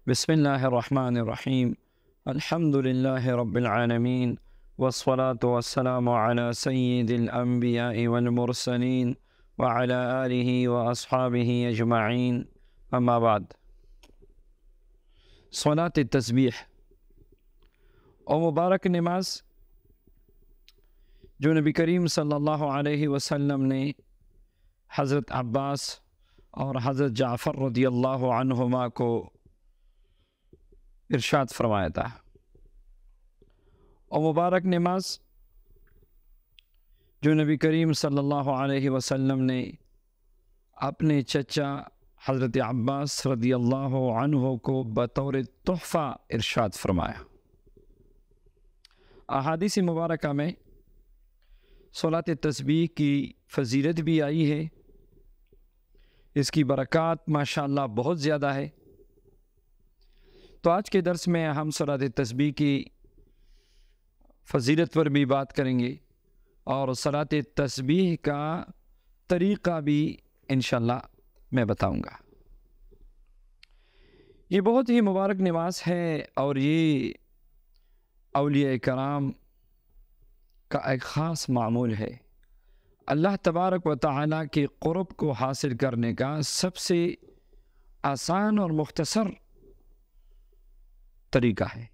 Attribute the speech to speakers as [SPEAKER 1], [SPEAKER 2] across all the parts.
[SPEAKER 1] بسم الله الرحمن الرحيم. الحمد لله رب العالمين، والصلاة والسلام على سيد الأنبياء والمرسلين وعلى آله وأصحابه أجمعين. أما بعد، صلاة التسبیح اور مبارک نماز جو نبی کریم صلی اللہ علیہ وسلم نے حضرت عباس اور حضرت جعفر رضی اللہ عنہما کو ارشاد فرمایا تھا، اور مبارک نماز جو نبی کریم صلی اللہ علیہ وسلم نے اپنے چچا حضرت عباس رضی اللہ عنہ کو بطور تحفہ ارشاد فرمایا۔ احادیث مبارکہ میں صلاۃ تسبیح کی فضیلت بھی آئی ہے، اس کی برکات ماشاءاللہ بہت زیادہ ہے۔ تو آج کے درس میں ہم صلاۃ تسبیح کی فضیلت پر بھی بات کریں گے، اور صلاۃ تسبیح کا طریقہ بھی انشاءاللہ میں بتاؤں گا۔ یہ بہت ہی مبارک نماز ہے، اور یہ اولیاء کرام کا ایک خاص معمول ہے۔ اللہ تبارک و تعالیٰ کے قرب کو حاصل کرنے کا سب سے آسان اور مختصر طریقہ ہے۔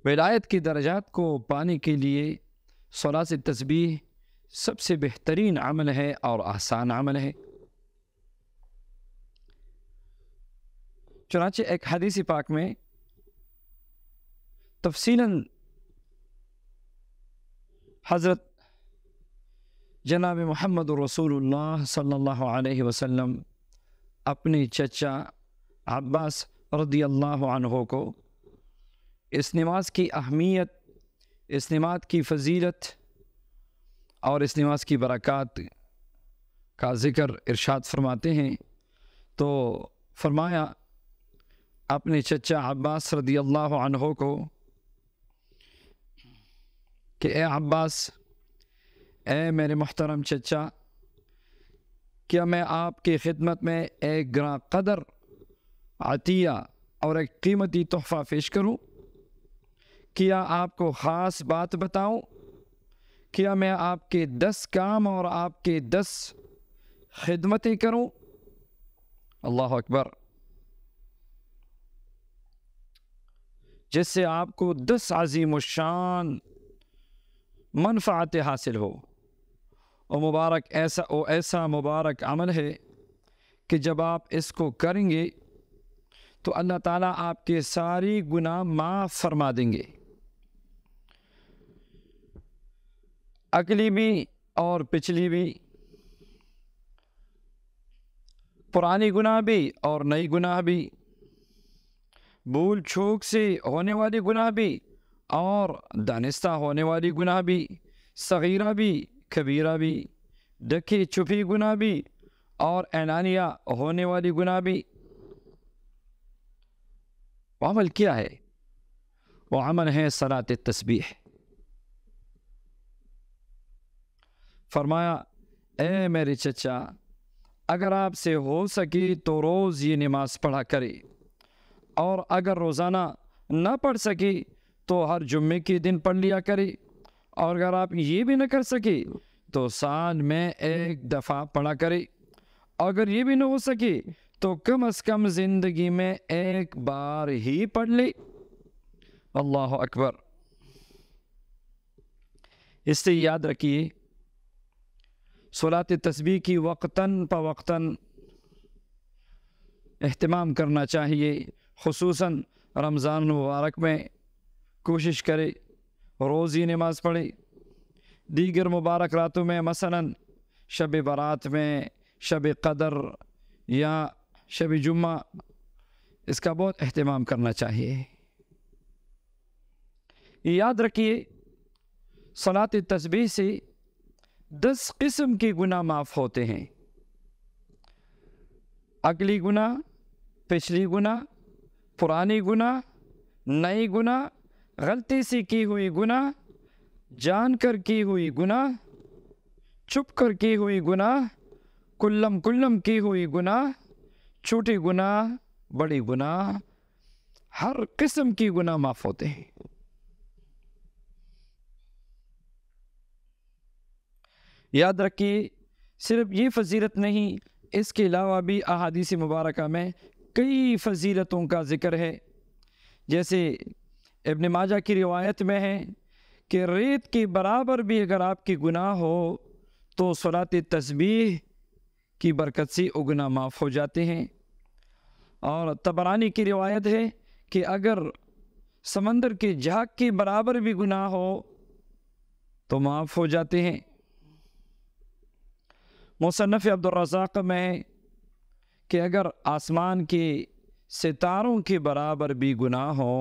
[SPEAKER 1] ولایت کی درجات کو پانے کے لیے صلاۃ تسبیح سب سے بہترین عمل ہے اور آسان عمل ہے۔ چنانچہ ایک حدیث پاک میں تفصیلاً حضرت جناب محمد رسول اللہ صلی اللہ علیہ وسلم اپنے چچا عباس رضی اللہ عنہ کو اس نماز کی اہمیت، اس نماز کی فضیلت اور اس نماز کی برکات کا ذکر ارشاد فرماتے ہیں۔ تو فرمایا اپنے چچا عباس رضی اللہ عنہ کو کہ اے عباس، اے میرے محترم چچا، کیا میں آپ کی خدمت میں ایک گراں قدر عطیہ اور ایک قیمتی تحفہ پیش کروں؟ کیا آپ کو خاص بات بتاؤں؟ کیا میں آپ کے 10 کام اور آپ کے 10 خدمتیں کروں؟ اللہ اکبر! جس سے آپ کو 10 عظیم الشان منفعت حاصل ہو۔ اور ایسا مبارک عمل ہے کہ جب آپ اس کو کریں گے تو اللہ تعالیٰ آپ کے ساری گناہ معاف فرما دیں گے، اگلی بھی اور پچھلی بھی، پرانی گناہ بھی اور نئی گناہ بھی، بھول چوک سے ہونے والی گناہ بھی اور دانستہ ہونے والی گناہ بھی، صغیرہ بھی کبیرہ بھی، ڈکی چھپی گناہ بھی اور اعلانیہ ہونے والی گناہ بھی۔ وہ عمل کیا ہے؟ وہ عمل ہے صلاۃ تسبیح۔ فرمایا اے میرے چچا، اگر آپ سے ہو سکی تو روز یہ نماز پڑھا کرے، اور اگر روزانہ نہ پڑھ سکی تو ہر جمعے کے دن پڑھ لیا کرے، اور اگر آپ یہ بھی نہ کر سکے تو سال میں ایک دفعہ پڑھا کرے، اگر یہ بھی نہ ہو سکے تو کم از کم زندگی میں ایک بار ہی پڑھ لے۔ اللہ اکبر! اس سے یاد رکھیے، صلاۃ تسبیح کی وقتاً فوقتاً اہتمام کرنا چاہیے، خصوصاً رمضان مبارک میں کوشش کرے روز ہی نماز پڑھے۔ دیگر مبارک راتوں میں مثلاً شب برات میں، شب قدر یا شب جمعہ، اس کا بہت اہتمام کرنا چاہیے۔ یاد رکھیے، صلاۃ تسبیح سے 10 قسم کے گناہ معاف ہوتے ہیں۔ اگلی گناہ، پچھلی گناہ، پرانی گناہ، نئی گناہ، غلطی سے کی ہوئی گناہ، جان کر کی ہوئی گناہ، چھپ کر کی ہوئی گناہ، کلم کی ہوئی گناہ، چھوٹی گناہ، بڑی گناہ، ہر قسم کی گناہ معاف ہوتے ہیں۔ یاد رکھیے صرف یہ فضیلت نہیں، اس کے علاوہ بھی احادیث مبارکہ میں کئی فضیلتوں کا ذکر ہے۔ جیسے ابن ماجہ کی روایت میں ہے کہ ریت کے برابر بھی اگر آپ کی گناہ ہو تو صلاۃ تسبیح کی برکت سے وہ گناہ معاف ہو جاتے ہیں۔ اور طبرانی کی روایت ہے کہ اگر سمندر کے جھاگ کے برابر بھی گناہ ہو تو معاف ہو جاتے ہیں۔ مصنف عبد الرزاق میں ہے کہ اگر آسمان کے ستاروں کے برابر بھی گناہ ہو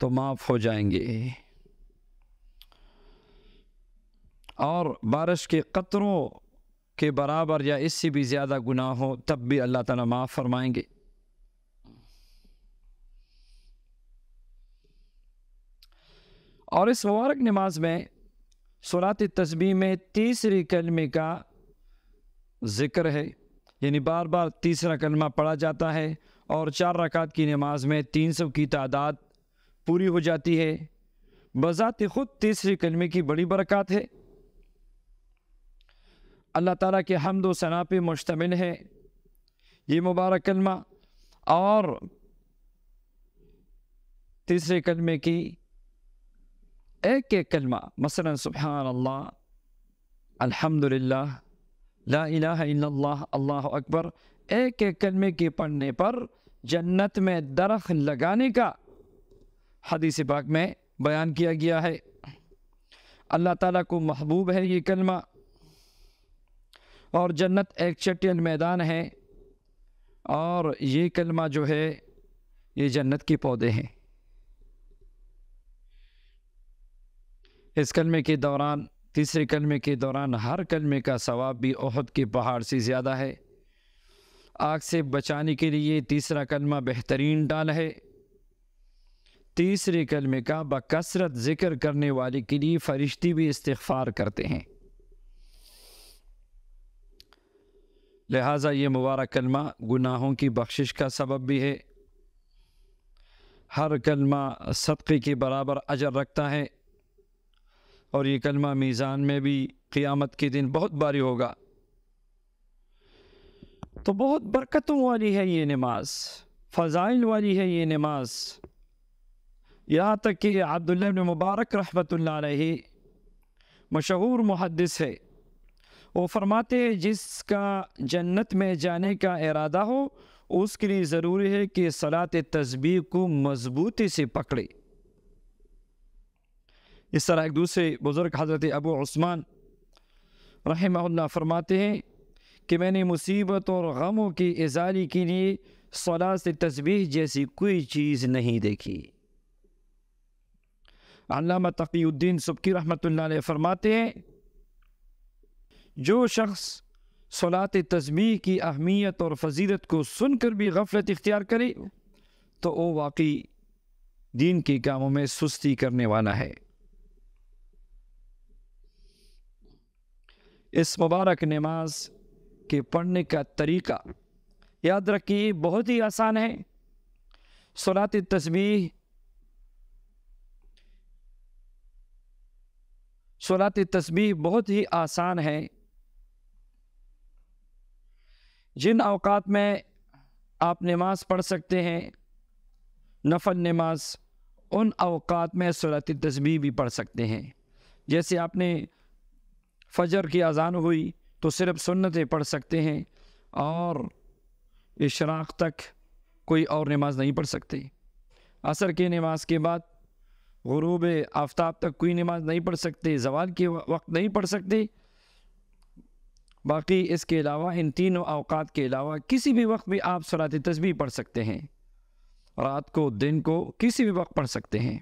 [SPEAKER 1] تو معاف ہو جائیں گے، اور بارش کے قطروں کے برابر یا اس سے بھی زیادہ گناہ ہو تب بھی اللہ تعالیٰ معاف فرمائیں گے۔ اور اس مبارک نماز میں صلاۃ تسبیح میں تیسرے کلمے کا ذکر ہے، یعنی بار بار تیسرا کلمہ پڑھا جاتا ہے، اور 4 رکعت کی نماز میں 300 کی تعداد پوری ہو جاتی ہے۔ بذات خود تیسرے کلمے کی بڑی برکات ہے، اللہ تعالیٰ کے حمد و ثنا پہ مشتمل ہے یہ مبارک کلمہ، اور تیسرے کلمے کی ایک ایک کلمہ، مثلا سبحان اللہ، الحمدللہ، لا الہ الا اللہ، اللہ اکبر، ایک ایک کلمے کے پڑھنے پر جنت میں درخت لگانے کا حدیث پاک میں بیان کیا گیا ہے۔ اللہ تعالیٰ کو محبوب ہے یہ کلمہ، اور جنت ایک چٹیل میدان ہے، اور یہ کلمہ جو ہے یہ جنت کے پودے ہیں۔ اس کلمے کے دوران، تیسرے کلمے کے دوران، ہر کلمے کا ثواب بھی احد کے پہاڑ سے زیادہ ہے۔ آگ سے بچانے کے لیے تیسرا کلمہ بہترین ڈال ہے۔ تیسرے کلمے کا بکثرت ذکر کرنے والے کے لیے فرشتے بھی استغفار کرتے ہیں، لہٰذا یہ مبارک کلمہ گناہوں کی بخشش کا سبب بھی ہے۔ ہر کلمہ صدقے کے برابر اجر رکھتا ہے، اور یہ کلمہ میزان میں بھی قیامت کے دن بہت بھاری ہوگا۔ تو بہت برکتوں والی ہے یہ نماز، فضائل والی ہے یہ نماز۔ یہاں تک کہ عبداللہ بن مبارک رحمۃ اللہ علیہ مشہور محدث ہے، وہ فرماتے ہیں جس کا جنت میں جانے کا ارادہ ہو اس کے لیے ضروری ہے کہ صلاۃ تسبیح کو مضبوطی سے پکڑے۔ اس طرح ایک دوسرے بزرگ حضرت ابو عثمان رحمہ اللہ فرماتے ہیں کہ میں نے مصیبت اور غموں کی ازالے کے لیے صلاۃ تسبیح جیسی کوئی چیز نہیں دیکھی۔ علامہ تقی الدین سبکی رحمۃ اللہ علیہ فرماتے ہیں جو شخص صلاۃ تسبیح کی اہمیت اور فضیلت کو سن کر بھی غفلت اختیار کرے تو وہ واقعی دین کے کاموں میں سستی کرنے والا ہے۔ اس مبارک نماز کے پڑھنے کا طریقہ یاد رکھیے بہت ہی آسان ہے۔ صلاۃ تسبیح بہت ہی آسان ہے۔ جن اوقات میں آپ نماز پڑھ سکتے ہیں نفل نماز، ان اوقات میں صلاۃ تسبیح بھی پڑھ سکتے ہیں۔ جیسے آپ نے فجر کی اذان ہوئی تو صرف سنتیں پڑھ سکتے ہیں، اور اشراق تک کوئی اور نماز نہیں پڑھ سکتے۔ عصر کی نماز کے بعد غروب آفتاب تک کوئی نماز نہیں پڑھ سکتے، زوال کے وقت نہیں پڑھ سکتے۔ باقی اس کے علاوہ ان تینوں اوقات کے علاوہ کسی بھی وقت بھی آپ صلاۃ تسبیح پڑھ سکتے ہیں، رات کو دن کو کسی بھی وقت پڑھ سکتے ہیں۔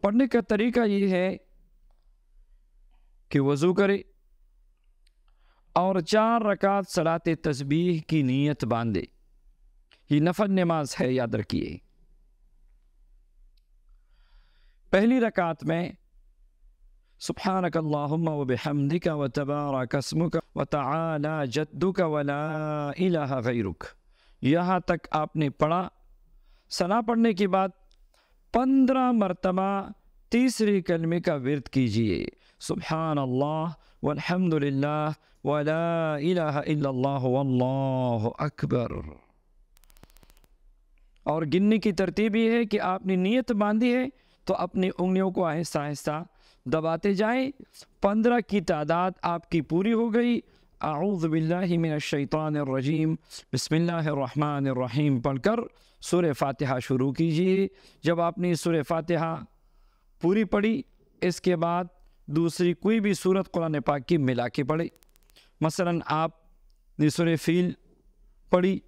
[SPEAKER 1] پڑھنے کا طریقہ یہ ہے کہ وضو کرے اور 4 رکعت صلاۃ تسبیح کی نیت باندھے۔ یہ نفل نماز ہے، یاد رکھیے۔ پہلی رکعت میں سبحانک اللہم وبحمدک وتبارک اسمک وتعالی جدک ولا الہ غیرک، یہاں تک آپ نے پڑھا۔ ثنا پڑھنے کے بعد 15 مرتبہ تیسری کلمے کا ورد کیجئے، سبحان اللہ والحمد للہ ولا الہ الا اللہ واللہ اکبر۔ اور گننے کی ترتیب یہ ہے کہ آپ نے نیت باندھی ہے تو اپنی انگلیوں کو آہستہ آہستہ دباتے جائیں۔ 15 کی تعداد آپ کی پوری ہو گئی۔ اعوذ باللہ من الشیطان الرجیم، بسم اللہ الرحمن الرحیم پڑھ کر سورہ فاتحہ شروع کیجیے۔ جب آپ نے سورہ فاتحہ پوری پڑھی، اس کے بعد دوسری کوئی بھی سورت قرآن پاک کی ملا کے پڑھے۔ مثلا آپ نے سورہ فیل پڑھی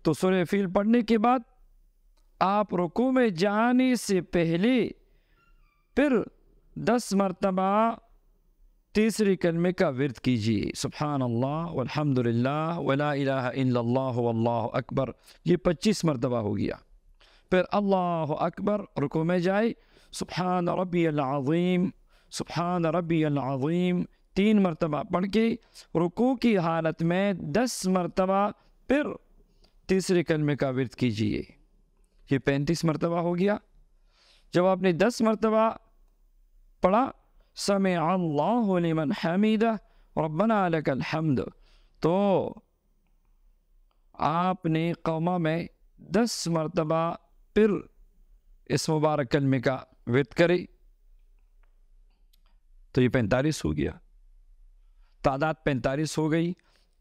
[SPEAKER 1] تو سورہ فیل پڑھنے کے بعد آپ رکوع میں جانے سے پہلے پھر 10 مرتبہ تیسری کلمے کا ورد کیجیے، سبحان اللہ والحمد للہ ولا الہ الا اللہ واللہ اکبر۔ یہ 25 مرتبہ ہو گیا۔ پھر اللہ اکبر، رکوع میں جائے، سبحان ربی العظیم، سبحان ربی العظیم 3 مرتبہ پڑھ کے رکوع کی حالت میں 10 مرتبہ پھر تیسرے کلمے کا ورد کیجیے۔ یہ 35 مرتبہ ہو گیا۔ جب آپ نے 10 مرتبہ پڑھا، سمع اللہ لمن حمیدہ ربنا لک الحمد، تو آپ نے قومہ میں 10 مرتبہ پھر اس مبارک کلمے کا ورد کرے، تو یہ 45 ہو گیا۔ تعداد 45 ہو گئی۔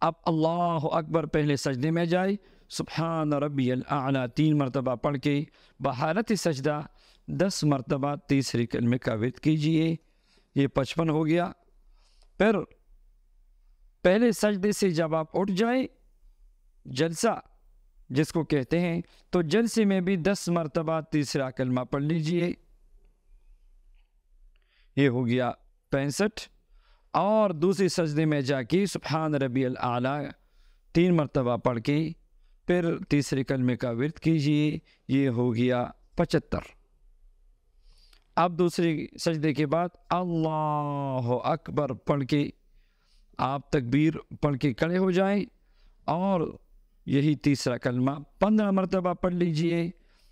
[SPEAKER 1] اب اللہ اکبر پہلے سجدے میں جائے، سبحان ربی الاعلیٰ 3 مرتبہ پڑھ کے بحالت سجدہ 10 مرتبہ تیسری کلمے کا ورد کیجئے۔ یہ 55 ہو گیا۔ پھر پہلے سجدے سے جب آپ اٹھ جائیں، جلسہ جس کو کہتے ہیں، تو جلسے میں بھی 10 مرتبہ تیسرا کلمہ پڑھ لیجئے۔ یہ ہو گیا 65۔ اور دوسری سجدے میں جا کے سبحان ربی الاعلیٰ 3 مرتبہ پڑھ کے پھر تیسرے کلمے کا ورد کیجئے۔ یہ ہو گیا 75۔ اب دوسری سجدے کے بعد اللہ اکبر پڑھ کے آپ تکبیر پڑھ کے کھڑے ہو جائیں، اور یہی تیسرا کلمہ 15 مرتبہ پڑھ لیجئے،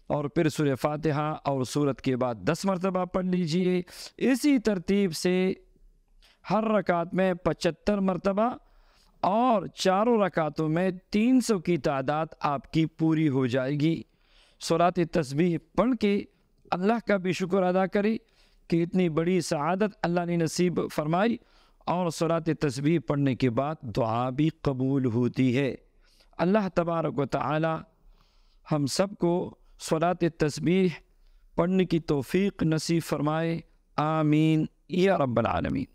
[SPEAKER 1] اور پھر سورہ فاتحہ اور سورت کے بعد 10 مرتبہ پڑھ لیجئے۔ اسی ترتیب سے ہر رکعت میں 75 مرتبہ اور چاروں رکعتوں میں 300 کی تعداد آپ کی پوری ہو جائے گی۔ صلاۃ تسبیح پڑھ کے اللہ کا بھی شکر ادا کرے کہ اتنی بڑی سعادت اللہ نے نصیب فرمائی، اور صلاۃ تسبیح پڑھنے کے بعد دعا بھی قبول ہوتی ہے۔ اللہ تبارک و تعالی ہم سب کو صلاۃ تسبیح پڑھنے کی توفیق نصیب فرمائے، آمین یا رب العالمین۔